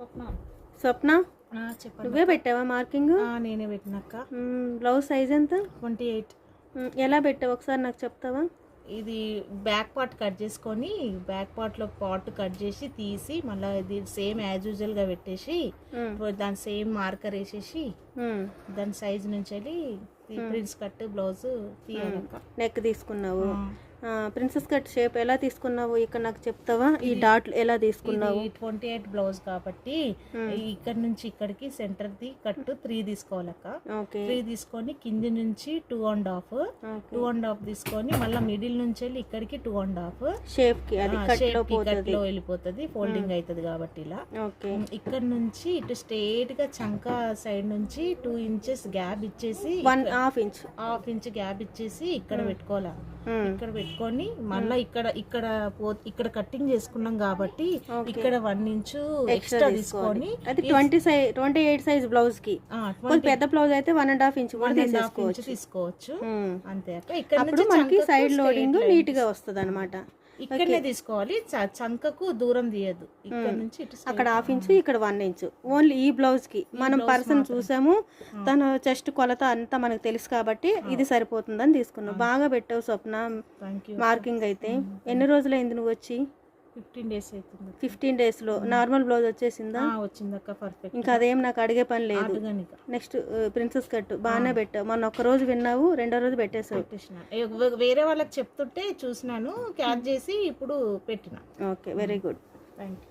స్వప్న చెప్పండి. నువ్వే పెట్టావా మార్కింగ్? నేనే పెట్టినాక. బ్లౌజ్ సైజ్ ఎంత? 28. ఎలా పెట్టావు ఒకసారి నాకు చెప్తావా? ఇది బ్యాక్ పార్ట్ కట్ చేసుకొని బ్యాక్ పార్ట్లో పార్ట్ కట్ చేసి తీసి మళ్ళీ ఇది సేమ్ యాజ్ యూజువల్గా పెట్టేసి దాని సేమ్ మార్కర్ వేసేసి దాని సైజ్ నుంచి వెళ్ళి ప్రిన్స్ కట్ బ్లౌజ్ తీయాలక్క. నెక్ తీసుకున్నావు. ప్రిన్సెస్ కట్ షేప్ ఎలా తీసుకున్నావు ఇక్కడ నాకు చెప్తావా? ఈ డాట్ ఎలా తీసుకున్నావు? 28 బ్లౌజ్ కాబట్టి ఇక్కడ నుంచి ఇక్కడికి సెంటర్ ది కట్ 3 తీసుకోవాలక్క. 3 తీసుకొని కింది నుంచి 2.5 తీసుకొని మళ్ళీ మిడిల్ నుంచి వెళ్ళి ఇక్కడికి 2.5 షేప్ కి కట్ లో వెళ్ళిపోతుంది, ఫోల్డింగ్ అవుతుంది కాబట్టి ఇలా. ఇక్కడ నుంచి ఇటు స్ట్రేట్ గా చంక సైడ్ నుంచి 2 ఇంచెస్ గ్యాప్ ఇచ్చేసి 1/2 ఇంచ్ గ్యాప్ ఇచ్చేసి ఇక్కడ పెట్టుకోవాలా. ఇక్కడ పెట్టుకొని మళ్ళీ ఇక్కడ కట్టింగ్ చేసుకున్నాం కాబట్టి ఇక్కడ 1 ఇంచు ఎక్స్ట్రా తీసుకొని 28 సైజ్ బ్లౌజ్ కి పెద్ద బ్లౌజ్ అయితే 1.5 ఇంచ్ కూడా తీసుకోవచ్చు. అంతే. ఇక్కడ మనకి సైడ్ లోడింగ్ నీట్ గా వస్తుంది అనమాట. ఇక్కడనే తీసుకోవాలి, చంకకు దూరం తీయద్దు. ఇక్కడ నుంచి అక్కడ 1/2 ఇంచు ఇక్కడ 1 ఇంచు ఓన్లీ ఈ బ్లౌజ్ కి. మనం పర్సన్ చూసాము, తన చెస్ట్ కొలత అంతా మనకు తెలుసు కాబట్టి ఇది సరిపోతుందని తీసుకున్నాం. బాగా పెట్టావు స్వప్న మార్కింగ్. అయితే ఎన్ని రోజులైంది నువ్వు వచ్చి? 15 days అవుతుంది. 15 days లో నార్మల్ బ్లౌజ్ వచ్చేసిందా? వచ్చిందక్క, పర్ఫెక్ట్. ఇంకా అదేం నాకు అడిగే పని లేదు. నెక్స్ట్ ప్రిన్సెస్ కట్ బాగానే పెట్టావు. మొన్న ఒక్క రోజు విన్నావు, రెండో రోజు పెట్టేసావు. వేరే వాళ్ళకి చెప్తుంటే చూసినాను, క్యాచ్ చేసి ఇప్పుడు పెట్టిన. Okay, very good. Thank you.